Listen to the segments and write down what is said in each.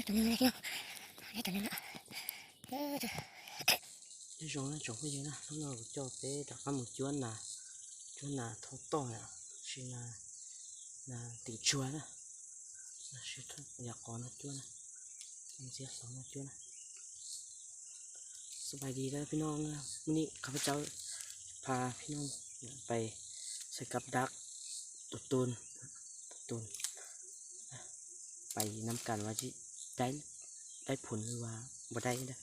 ตัวนึงเลยพี่น้องตัวนึงละcái giống này giống cái gì nè nó cho bé đặt ăn một chuột nà thong to à chỉ là tỷ chuột nè là chỉ thong nhà con nó chuột nè mình sẽ sống nó chuột nè สบายดีแล้วพี่น้องวันนี้ข้าพเจ้าพาพี่น้องไปใส่กับดักตุนไปนำกันว่าจะได้ผลหรือว่าบ่ได้นะ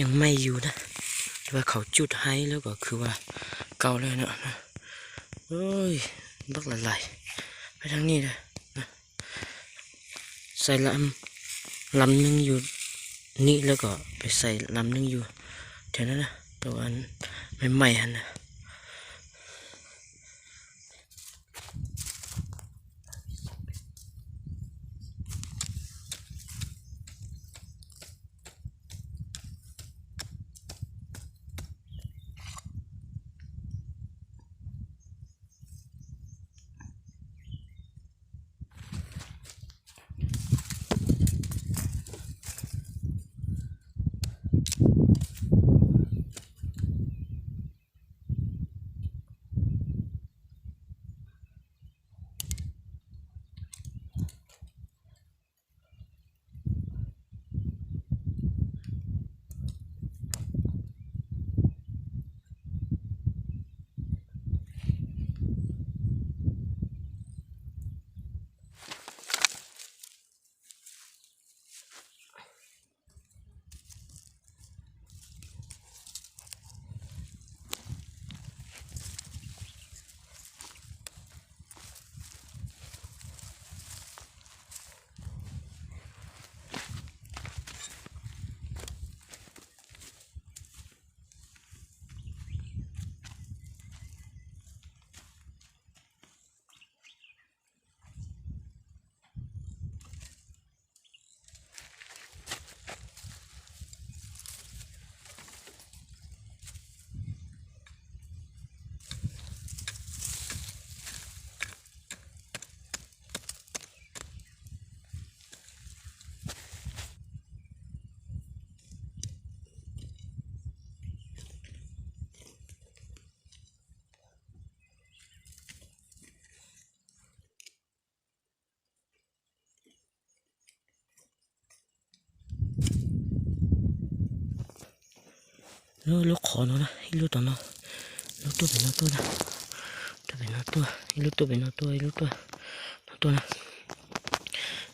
ยังไม่อยู่นะแต่ว่าเขาจุดให้แล้วก็คือว่าเก่าเลยนะเอ้ยบักหลายไปทางนี้เลยนะใส่ลำนึงอยู่นี่แล้วก็ไปใส่ลำนึงอยู่แถวนั้นนะตัวอันใหม่ๆฮะนะลูกขอเนาะนะให้ลูกตัวเนาะลูกตัวเป็นตัวนะตัวเป็นตัวให้ลูกตัวเป็นตัวให้ลูกตัวนะ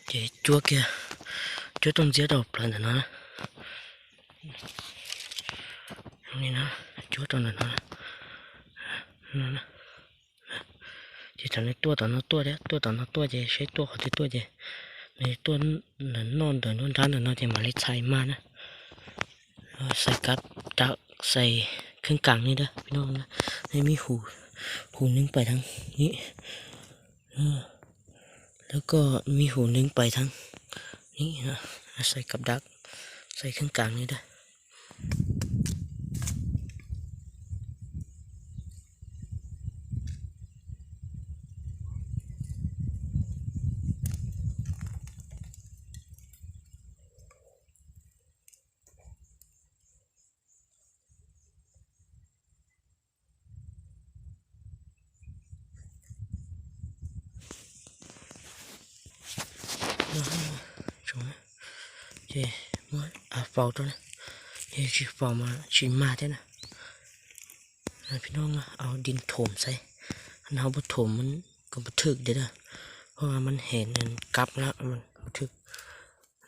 เจ๊จัวเกียจัวต้องเสียดอกปลาเนาะนี่นะจัวตัวนั้นนะเจ๊ทำในตัวเด้ตัวเจ๊ใช้ตัวเขาที่ตัวเจ๊ในตัวนั้นนอนเดินร้านเนาะเจ๊มาเล็ดใส่มานะใส่กับดักใส่เครื่องกลางนี่เด้อพี่น้องนะให้มีหูนึงไปทางนี้แล้วก็มีหูนึงไปทางนี้นะใส่กับดักใส่เครื่องกลางนี่เด้อช่วงเจ๊มาเป่าตัวนะเจ๊ชีเป่ามาชิมมาเท่นะพี่น้องเอาดินถมใส่เอาบดถมมันก็บันทึกเด้อเพราะว่ามันเห็นมันกลับแล้วมันบันทึก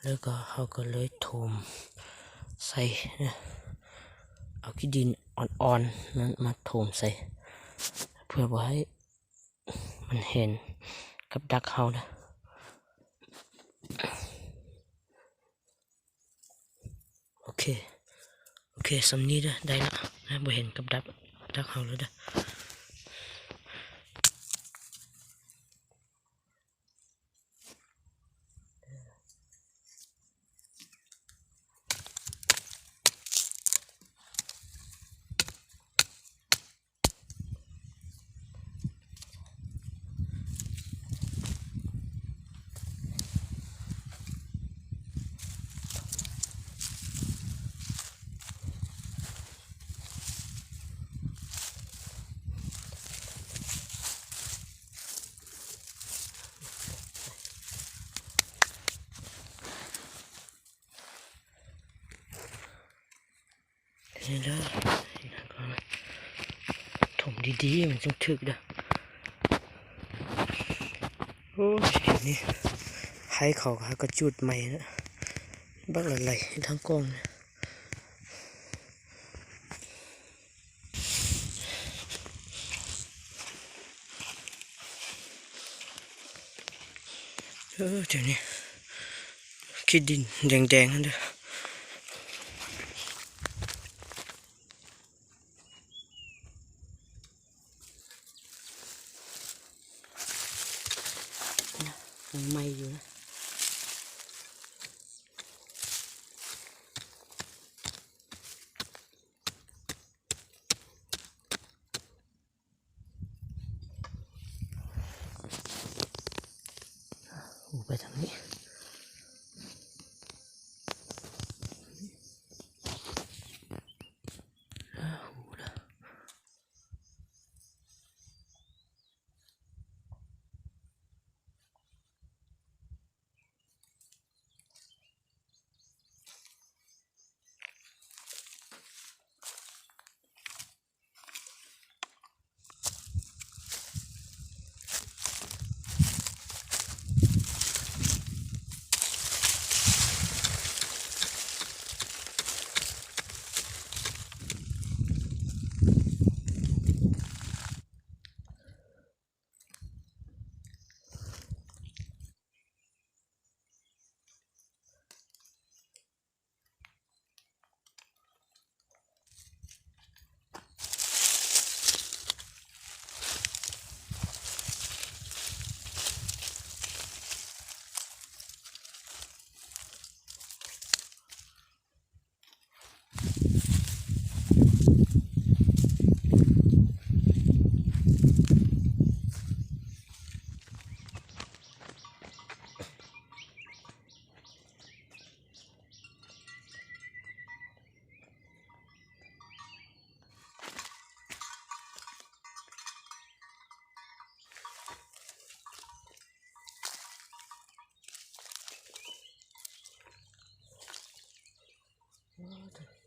แล้วก็เขาก็เลยถมใส่เอาขี้ดินอ่อนๆนั้นมาถมใส่เพื่อไว้ มันเห็นกับดักเขานะโอเคสำนี้ได้ละนะบ่เห็นกับดักเขาแล้วเด้อนี่เด้อถมดีๆมันจึงถึกเด้อโอ้ยนี่ให้เขาก็จุดใหม่นะบักหลายๆทั้งกองนะเดี๋ยวนี้ขี้ดินแดงๆนั่นเด้อยังไหม้อยู่นะไปทางนี้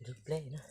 ดึกเลยนะ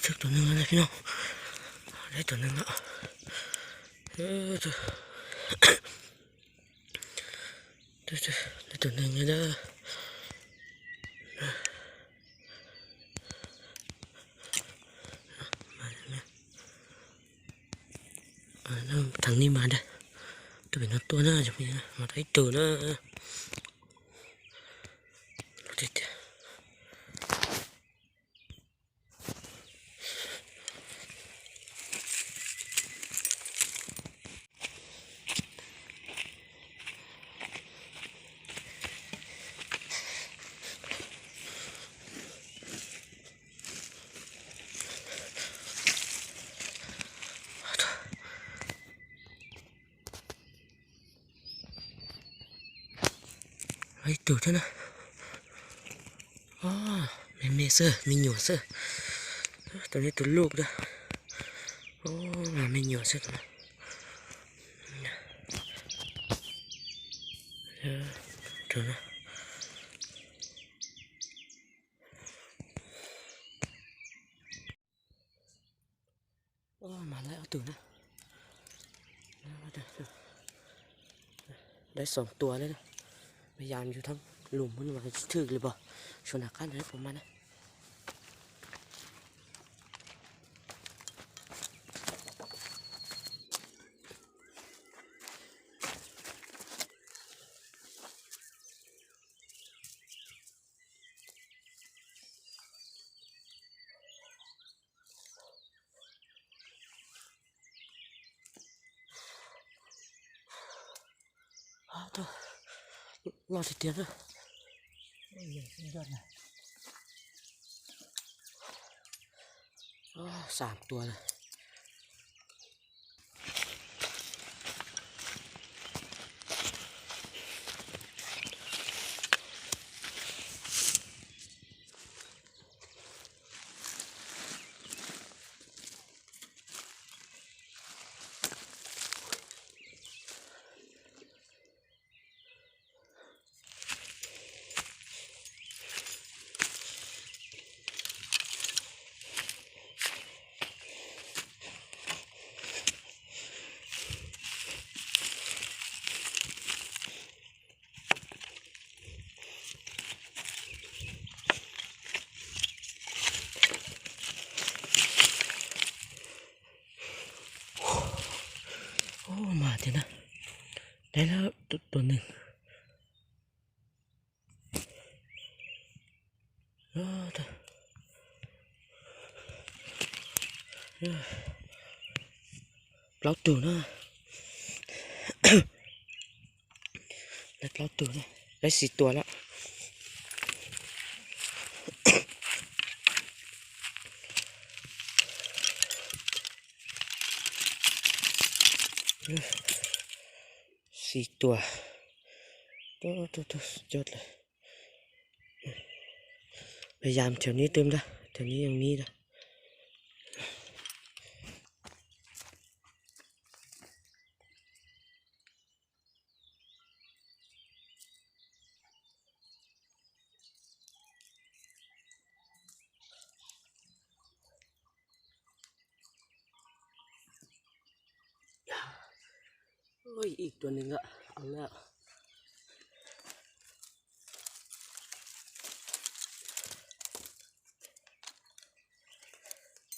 ถึกตัวหนึ่งแล้วนะพี่น้องได้ตัวหนึ่งแล้วได้ตัวหนึ่งแล้วเด้อทางนี้มาเด้อตัวเป็นตัวหน้าจะมีนะมาได้ตัวหน้าติด ấy tủ thế này mẹ sơ mình nhỏ sơ tụi này tụi luộc đó mà mình nhỏ sơ tụi này tụi này mà lại ở tủ nàyได้สองตัวเลยนะพยายามอยู่ทั้งหลุมมันมาถึกเลยบ่ชนอาการให้ผมมานะตัวรอดเตียนเลยยอดเลยสามตัวเลยมาเถอะนะได้แล้วตัวหนึ่งปลาตัวนะได้ปลาตัวนะได้สี่ตัวแล้วสี่ตัวตัวยอดเลยพยายามแถวนี้เติมละแถวนี้ยังมีนะโอ้ยอีกตัวหนึ่งอะเอาแล้ว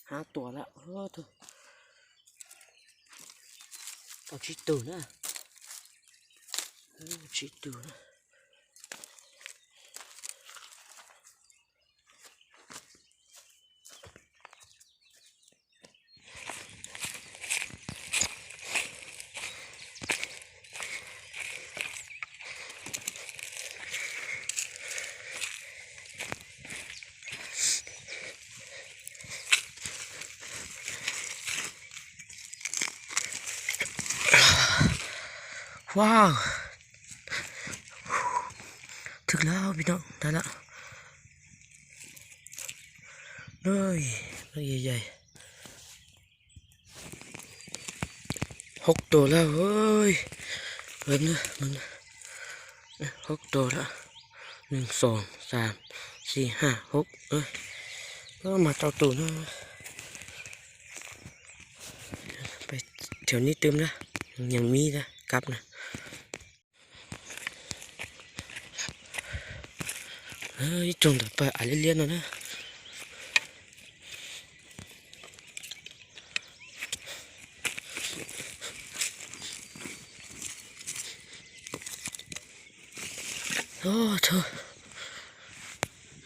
ห้าตัวละตัวเอาชิตูนะชิตูนะว้าวถึงแล้วพี่น้องได้ละเลยใหญ่ๆ6 ตัวแล้วเฮ้ยเบิ่งนะ6 ตัวแล้ว1 2 3 4 5 6ก็มาเจ้าตัวนะไปแถวนี้เติมนะยังมีนะกลับนะจงแต่ไปอะไรเลี้ยนนะโอ้เธอ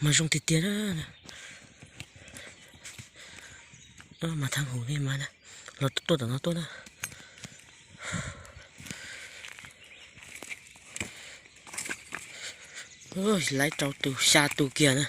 มาจงติดเตียนะมาทางหูนี่มานะเราตัวต่อตัวนะlấy trâu từ xa từ kia nữa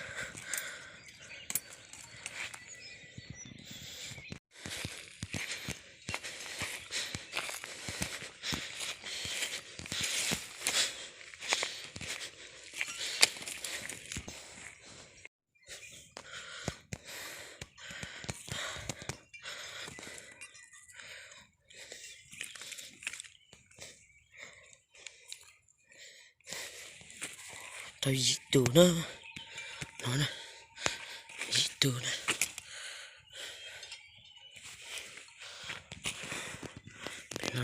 tao dị tù nó nè dị tù nè nó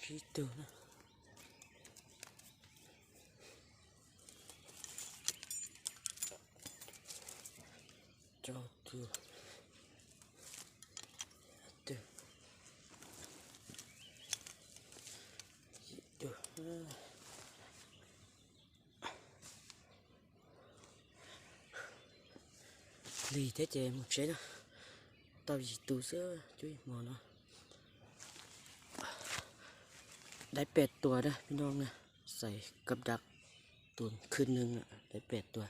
dị tù nè cho tù tù dị tù lì thế chè một chế đó tao dị tù sữa chui mò nóได้8 ตัวนะพี่น้องนะใส่กับดักตัวขึ้นนึงนะได้8 ตัว